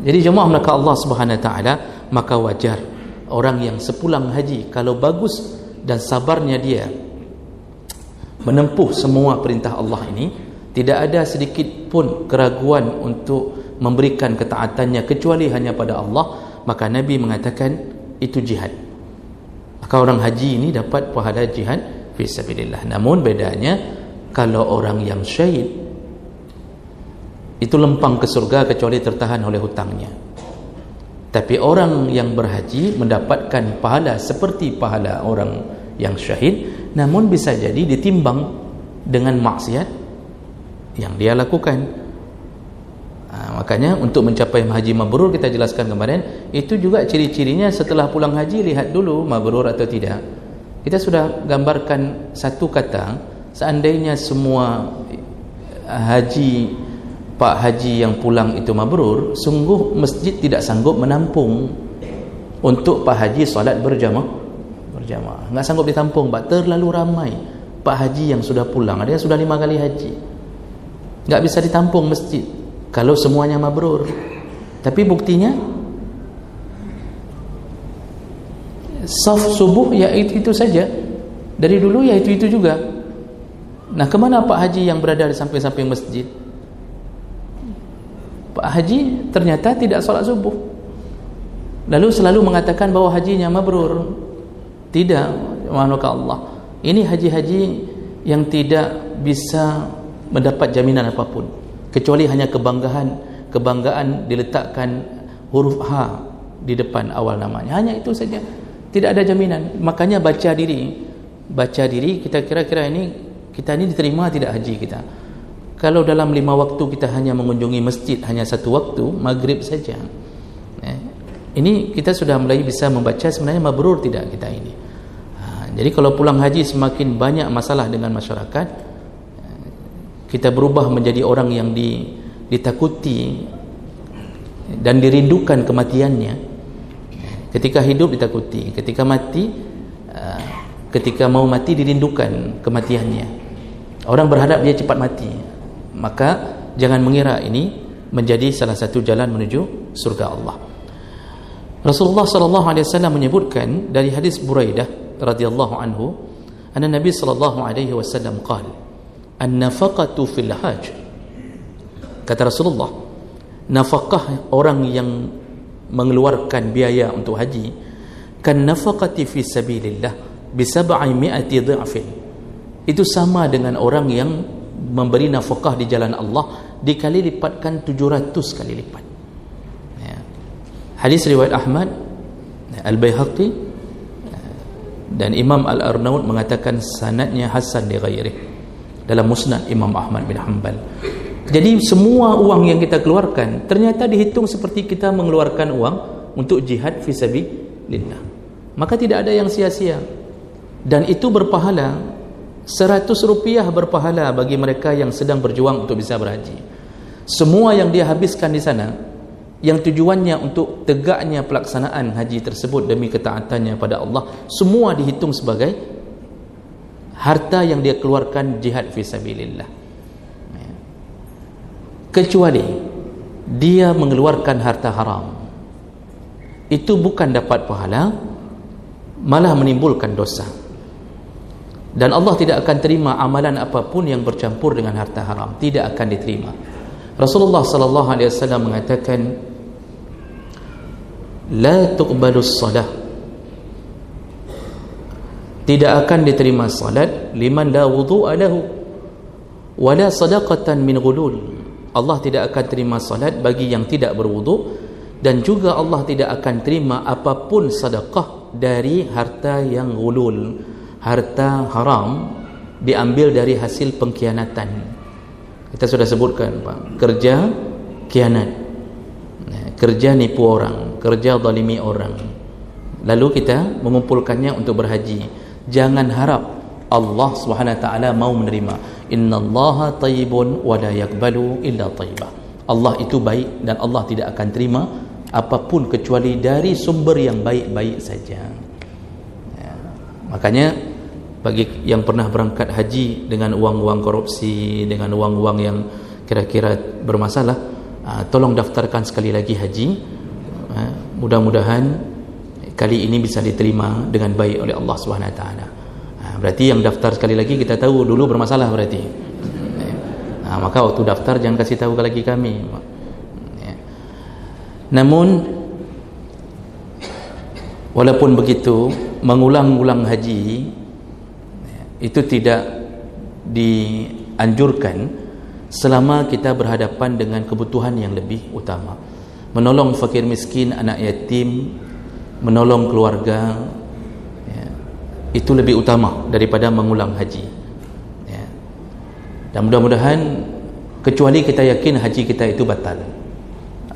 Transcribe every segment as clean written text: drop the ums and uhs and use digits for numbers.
Jadi jemaah melaka Allah Subhanahu Wa Taala, maka wajar orang yang sepulang haji kalau bagus dan sabarnya dia menempuh semua perintah Allah ini, tidak ada sedikit pun keraguan untuk memberikan ketaatannya kecuali hanya pada Allah, maka Nabi mengatakan itu jihad. Maka orang haji ini dapat pahala jihad fi sabilillah. Namun bedanya, kalau orang yang syahid itu lempang ke surga kecuali tertahan oleh hutangnya. Tapi orang yang berhaji mendapatkan pahala seperti pahala orang yang syahid, namun bisa jadi ditimbang dengan maksiat yang dia lakukan. Makanya untuk mencapai haji mabrur, kita jelaskan kemarin, itu juga ciri-cirinya setelah pulang haji, lihat dulu mabrur atau tidak. Kita sudah gambarkan satu kata, seandainya semua Pak Haji yang pulang itu mabrur, sungguh masjid tidak sanggup menampung untuk Pak Haji solat berjamaah. Enggak sanggup ditampung, Pak, terlalu ramai Pak Haji yang sudah pulang, ada yang sudah 5 kali haji. Enggak bisa ditampung masjid kalau semuanya mabrur. Tapi buktinya saf subuh ya itu saja, dari dulu ya itu juga. Nah, kemana Pak Haji yang berada di samping-samping masjid? Pak Haji ternyata tidak solat subuh, lalu selalu mengatakan bahwa hajinya mabrur. Tidak, subhanaka Allah, ini haji-haji yang tidak bisa mendapat jaminan apapun kecuali hanya kebanggaan diletakkan huruf H di depan awal namanya, hanya itu saja, tidak ada jaminan. Makanya baca diri kita, kira-kira kita ini diterima tidak haji kita. Kalau dalam 5 waktu kita hanya mengunjungi masjid hanya 1 waktu, maghrib saja, ini kita sudah mulai bisa membaca sebenarnya mabrur tidak kita ini. Jadi kalau pulang haji semakin banyak masalah dengan masyarakat, kita berubah menjadi orang yang ditakuti dan dirindukan kematiannya. Ketika hidup ditakuti, ketika mati, ketika mau mati dirindukan kematiannya. Orang berharap dia cepat mati. Maka jangan mengira ini menjadi salah satu jalan menuju surga Allah. Rasulullah sallallahu alaihi wasallam menyebutkan dari hadis Buraidah radhiyallahu anhu, anna Nabi sallallahu alaihi wasallam qala, an-nafaqatu fil hajj. Kata Rasulullah, nafkah orang yang mengeluarkan biaya untuk haji kan nafaqati fi sabilillah bi 700 dha'fin. Itu sama dengan orang yang memberi nafkah di jalan Allah dikali lipatkan 700 kali lipat. Hadis riwayat Ahmad, Al-Baihaqi dan Imam Al-Arnaud mengatakan sanadnya hasan li ghairi dalam Musnad Imam Ahmad bin Hanbal. Jadi semua uang yang kita keluarkan ternyata dihitung seperti kita mengeluarkan uang untuk jihad fi sabilillah. Maka tidak ada yang sia-sia, dan itu berpahala. 100 rupiah berpahala bagi mereka yang sedang berjuang untuk bisa berhaji. Semua yang dia habiskan di sana, yang tujuannya untuk tegaknya pelaksanaan haji tersebut demi ketaatannya pada Allah, semua dihitung sebagai harta yang dia keluarkan jihad fi sabilillah. Kecuali dia mengeluarkan harta haram, itu bukan dapat pahala, malah menimbulkan dosa. Dan Allah tidak akan terima amalan apapun yang bercampur dengan harta haram, tidak akan diterima. Rasulullah sallallahu alaihi wasallam mengatakan, la tuqbalus salah, tidak akan diterima salat liman la wudu'a lahu wala sadaqatan min ghulul. Allah tidak akan terima salat bagi yang tidak berwudu, dan juga Allah tidak akan terima apapun sedekah dari harta yang ghulul, harta haram diambil dari hasil pengkhianatan. Kita sudah sebutkan, Pak, kerja khianat, kerja nipu orang, kerja zalimi orang, lalu kita mengumpulkannya untuk berhaji. Jangan harap Allah Subhanahu wa taala mau menerima. Innallaha thayyibun wa la yaqbalu illa thayyibah. Allah itu baik dan Allah tidak akan terima apapun kecuali dari sumber yang baik-baik saja. Makanya bagi yang pernah berangkat haji dengan uang-uang korupsi, dengan uang-uang yang kira-kira bermasalah, tolong daftarkan sekali lagi haji. Mudah-mudahan kali ini bisa diterima dengan baik oleh Allah Subhanahu Wa Taala. Berarti yang daftar sekali lagi kita tahu dulu bermasalah berarti. Maka waktu daftar jangan kasih tahu lagi kami. Namun walaupun begitu, mengulang-ulang haji itu tidak dianjurkan selama kita berhadapan dengan kebutuhan yang lebih utama. Menolong fakir miskin, anak yatim, menolong keluarga, itu lebih utama daripada mengulang haji. Dan mudah-mudahan, kecuali kita yakin haji kita itu batal,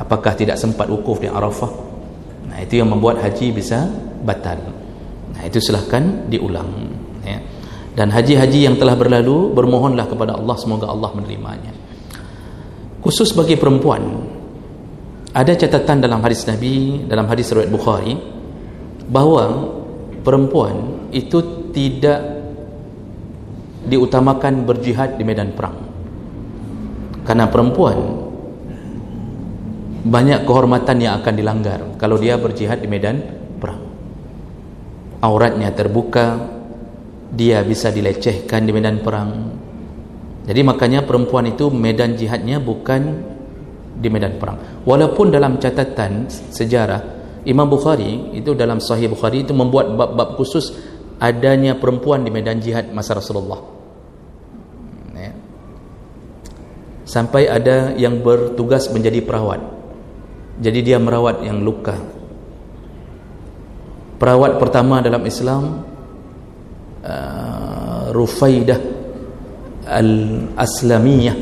apakah tidak sempat wukuf di Arafah, itu yang membuat haji bisa batal. Itu silahkan diulang. Dan haji-haji yang telah berlalu, bermohonlah kepada Allah semoga Allah menerimanya. Khusus bagi perempuan, ada catatan dalam hadis Nabi, dalam hadis riwayat Bukhari, bahawa perempuan itu tidak diutamakan berjihad di medan perang, karena perempuan banyak kehormatan yang akan dilanggar kalau dia berjihad di medan perang. Auratnya terbuka, dia bisa dilecehkan di medan perang. Jadi makanya perempuan itu medan jihadnya bukan di medan perang. Walaupun dalam catatan sejarah Imam Bukhari itu dalam Sahih Bukhari itu membuat bab-bab khusus adanya perempuan di medan jihad masa Rasulullah. Sampai ada yang bertugas menjadi perawat. Jadi dia merawat yang luka. Perawat pertama dalam Islam, Rufaidah Al-Aslamiyah,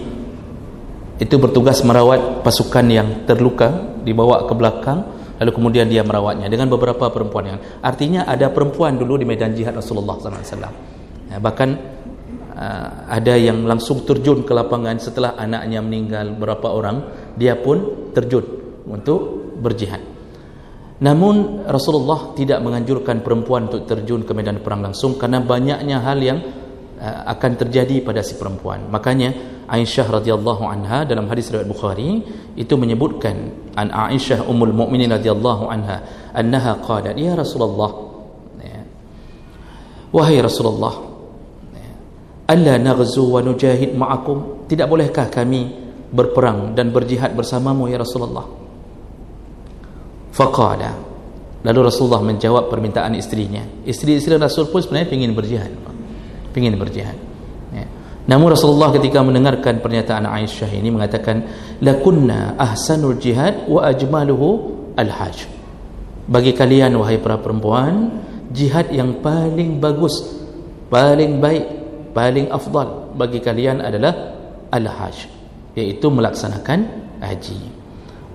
itu bertugas merawat pasukan yang terluka, dibawa ke belakang, lalu kemudian dia merawatnya dengan beberapa perempuan. Yang artinya ada perempuan dulu di medan jihad Rasulullah SAW. Bahkan ada yang langsung terjun ke lapangan setelah anaknya meninggal berapa orang, dia pun terjun untuk berjihad. Namun Rasulullah tidak menganjurkan perempuan untuk terjun ke medan perang langsung, karena banyaknya hal yang akan terjadi pada si perempuan. Makanya Aisyah radhiyallahu anha dalam hadis riwayat Bukhari itu menyebutkan, an Aisyah ummul mukminin radhiyallahu anha annaha qalat, ya Rasulullah, wahai Rasulullah, alla naghzu wa nujahid ma'akum, tidak bolehkah kami berperang dan berjihad bersamamu ya Rasulullah? Faqala, lalu Rasulullah menjawab permintaan istrinya. Isteri-isteri Rasul pun sebenarnya ingin berjihad. Namun Rasulullah ketika mendengarkan pernyataan Aisyah ini mengatakan, lakunna ahsanul jihad wa ajmaluhu al-hajj. Bagi kalian wahai para perempuan, jihad yang paling bagus, paling baik, paling afdal bagi kalian adalah al-hajj, yaitu melaksanakan haji.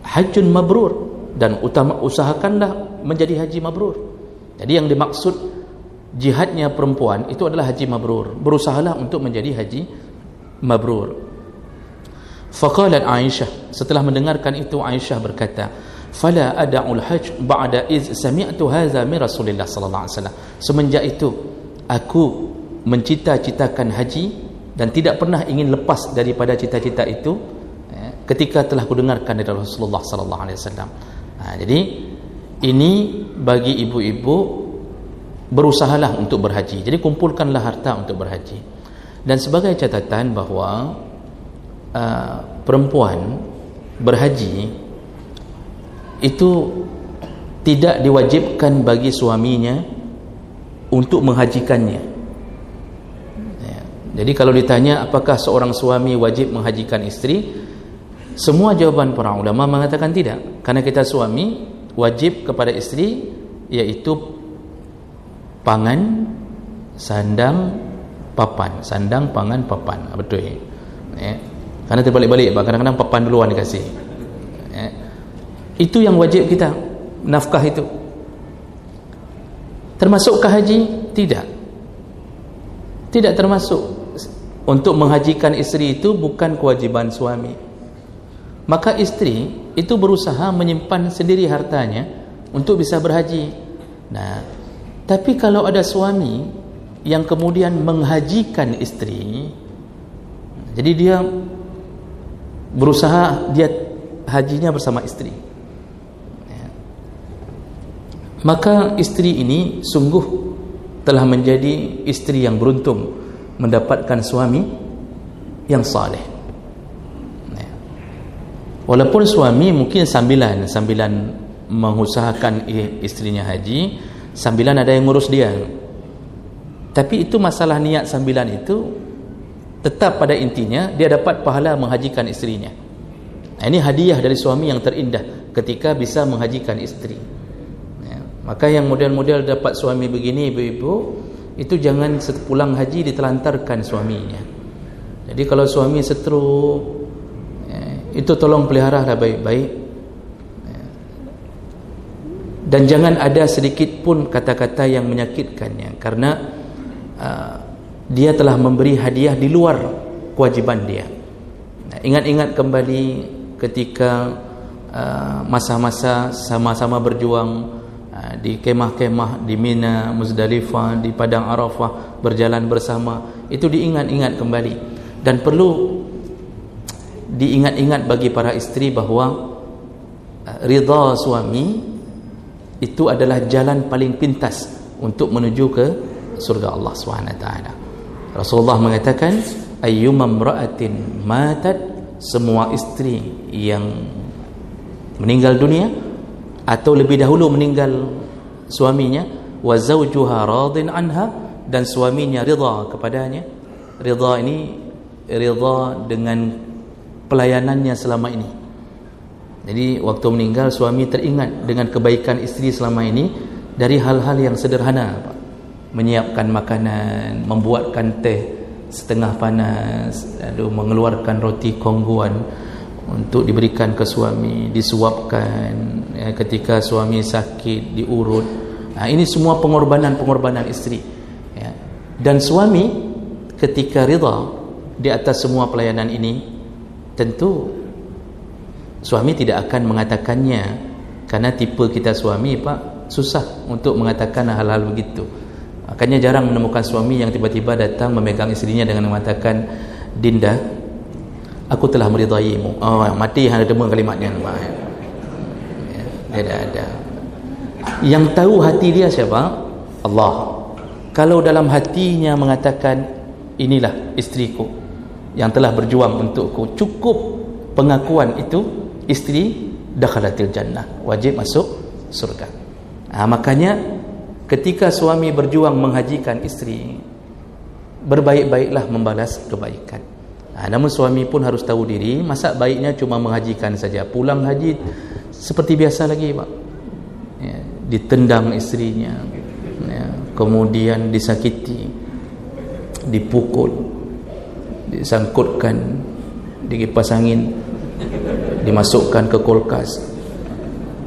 Hajjun mabrur, dan usahakanlah menjadi haji mabrur. Jadi yang dimaksud jihadnya perempuan itu adalah haji mabrur. Berusahalah untuk menjadi haji mabrur. Faqalat Aisyah, setelah mendengarkan itu Aisyah berkata, fala ada'ul hajj ba'da iz sami'tu hadza min Rasulillah sallallahu alaihi wasallam. Semenjak itu aku mencita-citakan haji dan tidak pernah ingin lepas daripada cita-cita itu ketika telah kudengarkan dari Rasulullah sallallahu alaihi wasallam. Jadi ini bagi ibu-ibu, berusahalah untuk berhaji. Jadi kumpulkanlah harta untuk berhaji. Dan sebagai catatan bahawa perempuan berhaji itu tidak diwajibkan bagi suaminya untuk menghajikannya. Jadi kalau ditanya apakah seorang suami wajib menghajikan istri, semua jawaban para ulama mengatakan tidak. Karena kita suami wajib kepada istri iaitu pangan, sandang, papan. Sandang, pangan, papan. Betul ya? Karena terbalik-balik, kadang-kadang papan duluan dikasih. Itu yang wajib kita, nafkah itu. Termasukkah haji? Tidak. Tidak termasuk. Untuk menghajikan istri itu bukan kewajiban suami. Maka istri itu berusaha menyimpan sendiri hartanya untuk bisa berhaji. Nah, tapi kalau ada suami yang kemudian menghajikan istri, jadi dia berusaha, dia hajinya bersama isteri. Maka isteri ini sungguh telah menjadi isteri yang beruntung mendapatkan suami yang saleh. Walaupun suami mungkin sambilan mengusahakan istrinya haji, sambilan ada yang ngurus dia. Tapi itu masalah niat sambilan itu, tetap pada intinya dia dapat pahala menghajikan istrinya. Ini hadiah dari suami yang terindah ketika bisa menghajikan istri. Maka yang model-model dapat suami begini, ibu-ibu, itu jangan sepulang haji ditelantarkan suaminya. Jadi kalau suami seteruk, itu tolong peliharalah baik-baik. Dan jangan ada sedikit pun kata-kata yang menyakitkannya, karena dia telah memberi hadiah di luar kewajiban dia. Ingat-ingat kembali ketika masa-masa sama-sama berjuang di kemah-kemah di Mina, Muzdalifah, di Padang Arafah, berjalan bersama, itu diingat-ingat kembali. Dan perlu diingat-ingat bagi para isteri bahawa ridha suami itu adalah jalan paling pintas untuk menuju ke surga Allah SWT. Rasulullah mengatakan, ayyuma imra'atin matat, semua isteri yang meninggal dunia atau lebih dahulu meninggal suaminya, wa zawjuha radin anha, dan suaminya ridha kepadanya. Ridha ini ridha dengan pelayanannya selama ini. Jadi waktu meninggal suami teringat dengan kebaikan isteri selama ini dari hal-hal yang sederhana, Pak. Menyiapkan makanan, membuatkan teh setengah panas, lalu mengeluarkan roti kongguan untuk diberikan ke suami, disuapkan ketika suami sakit, diurut. Ini semua pengorbanan isteri. Dan suami ketika ridha di atas semua pelayanan ini, tentu suami tidak akan mengatakannya, karena tipe kita suami, Pak, susah untuk mengatakan hal-hal begitu. Makanya jarang menemukan suami yang tiba-tiba datang memegang istrinya dengan mengatakan, Dinda, aku telah meridaimu. Mati ada demo kalimatnya. Dia tidak ada. Yang tahu hati dia siapa? Allah. Kalau dalam hatinya mengatakan, inilah istriku yang telah berjuang untukku, cukup pengakuan itu, istri dakhalatil jannah, wajib masuk surga. Makanya ketika suami berjuang menghajikan istri, berbaik-baiklah membalas kebaikan. Namun suami pun harus tahu diri, masa baiknya cuma menghajikan saja, pulang haji seperti biasa lagi, Pak. Ditendang istrinya, kemudian disakiti, dipukul, disangkutkan, dikipas angin, dimasukkan ke kulkas.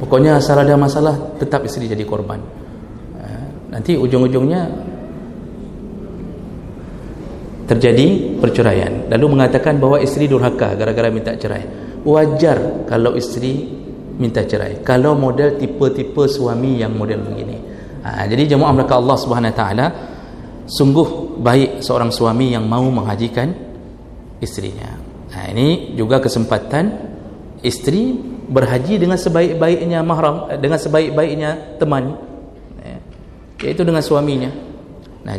Pokoknya asal ada masalah, tetap istri jadi korban. Nanti ujung-ujungnya terjadi perceraian. Lalu mengatakan bahwa istri durhaka gara-gara minta cerai. Wajar kalau istri minta cerai, kalau model tipe-tipe suami yang model begini. Jadi jemaah mereka Allah Subhanahu Wa Taala, sungguh baik seorang suami yang mau menghajikan istrinya. Ini juga kesempatan istri berhaji dengan sebaik-baiknya mahram, dengan sebaik-baiknya teman, yaitu dengan suaminya.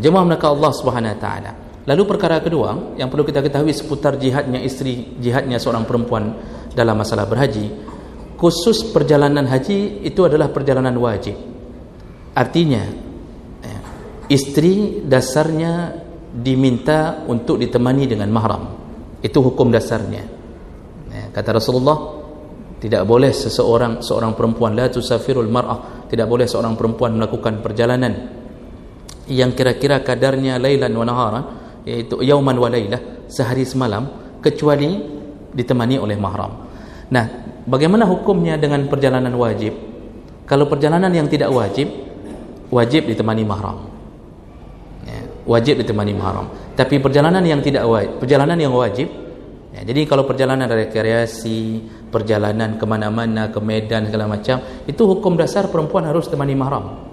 Jemaah mereka Allah Subhanahu Wa Taala. Lalu perkara kedua yang perlu kita ketahui seputar jihadnya istri, jihadnya seorang perempuan dalam masalah berhaji, khusus perjalanan haji itu adalah perjalanan wajib. Artinya istri dasarnya diminta untuk ditemani dengan mahram. Itu hukum dasarnya. Kata Rasulullah, tidak boleh seorang perempuan, la tusafirul mar'ah, tidak boleh seorang perempuan melakukan perjalanan yang kira-kira kadarnya lailan wa naharan, yaitu yauman wa lailah, sehari semalam, kecuali ditemani oleh mahram. Bagaimana hukumnya dengan perjalanan wajib? Kalau perjalanan yang tidak wajib, wajib ditemani mahram. Wajib ditemani mahram. Tapi perjalanan yang tidak wajib, perjalanan yang wajib, jadi kalau perjalanan rekreasi, perjalanan kemana-mana, ke Medan segala macam, itu hukum dasar perempuan harus temani mahram.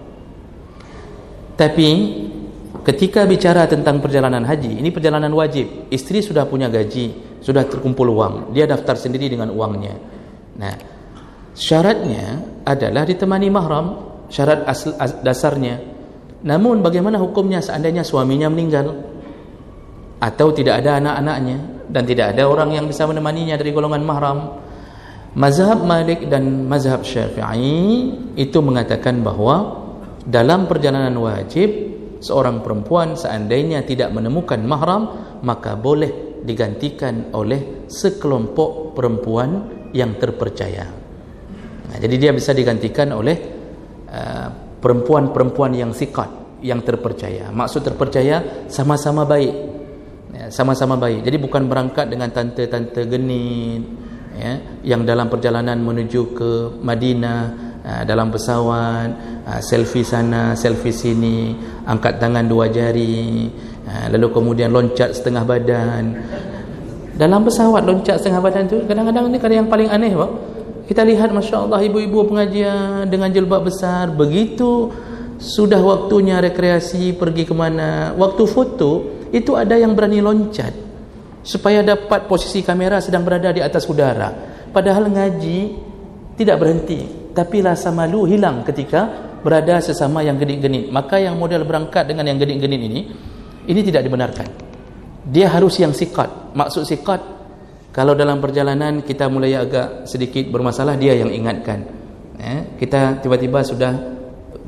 Tapi ketika bicara tentang perjalanan haji, ini perjalanan wajib. Istri sudah punya gaji, sudah terkumpul uang, dia daftar sendiri dengan uangnya. Nah, syaratnya adalah ditemani mahram, syarat dasarnya. Namun bagaimana hukumnya seandainya suaminya meninggal atau tidak ada anak-anaknya dan tidak ada orang yang bisa menemaninya dari golongan mahram? Mazhab Malik dan mazhab Syafi'i itu mengatakan bahawa dalam perjalanan wajib seorang perempuan seandainya tidak menemukan mahram, maka boleh digantikan oleh sekelompok perempuan yang terpercaya. Nah, jadi dia bisa digantikan oleh perempuan-perempuan yang siqat, yang terpercaya. Maksud terpercaya sama-sama baik, ya, sama-sama baik. Jadi bukan berangkat dengan tante-tante genit, ya, yang dalam perjalanan menuju ke Madinah dalam pesawat, selfie sana, selfie sini, angkat tangan 2 jari, lalu kemudian loncat setengah badan. Dalam pesawat loncat setengah badan tu kadang-kadang ni yang paling aneh, Pak. Kita lihat, Masya Allah, ibu-ibu pengajian dengan jilbab besar. Begitu sudah waktunya rekreasi, pergi ke mana, waktu foto, itu ada yang berani loncat supaya dapat posisi kamera sedang berada di atas udara. Padahal ngaji tidak berhenti, tapi rasa malu hilang ketika berada sesama yang genit-genit. Maka yang model berangkat dengan yang genit-genit ini tidak dibenarkan. Dia harus yang siqat. Maksud siqat, kalau dalam perjalanan kita mulai agak sedikit bermasalah, dia yang ingatkan. Kita tiba-tiba sudah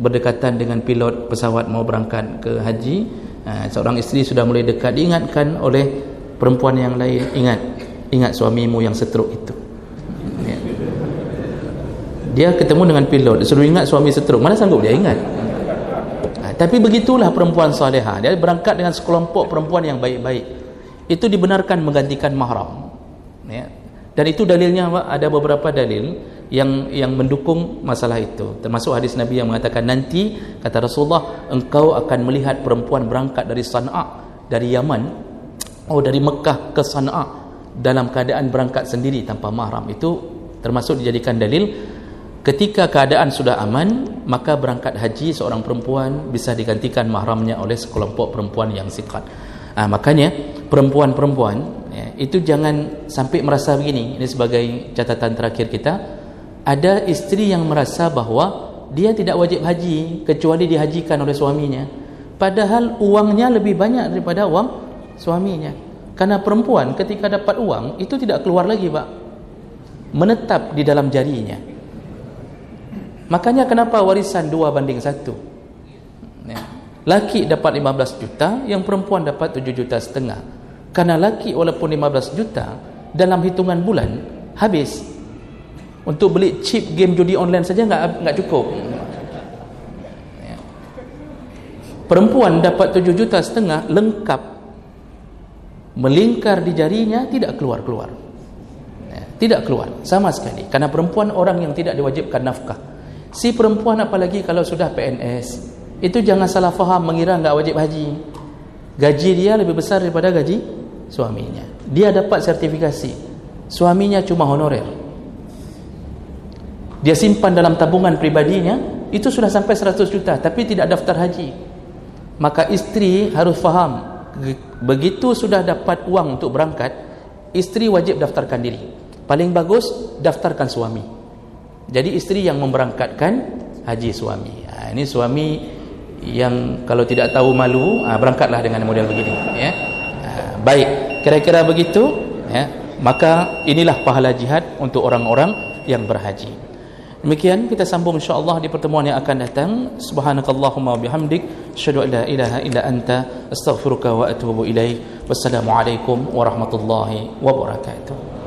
berdekatan dengan pilot pesawat mau berangkat ke haji, seorang isteri sudah mulai dekat, diingatkan oleh perempuan yang lain, ingat suamimu yang stroke itu. Dia ketemu dengan pilot, suruh ingat suami stroke, mana sanggup dia ingat. Tapi begitulah perempuan salihah, dia berangkat dengan sekelompok perempuan yang baik-baik. Itu dibenarkan menggantikan mahram, ya. Dan itu dalilnya, ada beberapa dalil yang mendukung masalah itu, termasuk hadis Nabi yang mengatakan, nanti kata Rasulullah, engkau akan melihat perempuan berangkat dari Sana'a, dari Yaman, dari Mekah ke Sana'a dalam keadaan berangkat sendiri tanpa mahram. Itu termasuk dijadikan dalil. Ketika keadaan sudah aman, maka berangkat haji seorang perempuan bisa digantikan mahramnya oleh sekelompok perempuan yang siqat. Makanya perempuan-perempuan, ya, itu jangan sampai merasa begini. Ini sebagai catatan terakhir kita. Ada istri yang merasa bahawa dia tidak wajib haji kecuali dihajikan oleh suaminya, padahal uangnya lebih banyak daripada uang suaminya. Karena perempuan ketika dapat uang itu tidak keluar lagi, Pak, menetap di dalam jarinya. Makanya kenapa warisan 2:1? Ya. Laki dapat 15 juta, yang perempuan dapat 7,5 juta. Karena laki walaupun 15 juta dalam hitungan bulan habis. Untuk beli chip game judi online saja enggak cukup. Ya. Perempuan dapat 7,5 juta lengkap, melingkar di jarinya, tidak keluar-keluar. Ya, tidak keluar sama sekali. Karena perempuan orang yang tidak diwajibkan nafkah. Si perempuan apalagi kalau sudah PNS, itu jangan salah faham mengira enggak wajib haji. Gaji dia lebih besar daripada gaji suaminya. Dia dapat sertifikasi, suaminya cuma honorer. Dia simpan dalam tabungan pribadinya, itu sudah sampai 100 juta, tapi tidak daftar haji. Maka istri harus faham, begitu sudah dapat uang untuk berangkat, istri wajib daftarkan diri. Paling bagus daftarkan suami. Jadi istri yang memberangkatkan haji suami. Ini suami yang kalau tidak tahu malu, berangkatlah dengan model begini, ya. Baik, kira-kira begitu, ya. Maka inilah pahala jihad untuk orang-orang yang berhaji. Demikian kita sambung insya-Allah di pertemuan yang akan datang. Subhanakallahumma wabihamdik, asyhadu an la ilaha illa anta, astaghfiruka wa atubu ilaik. Wassalamualaikum warahmatullahi wabarakatuh.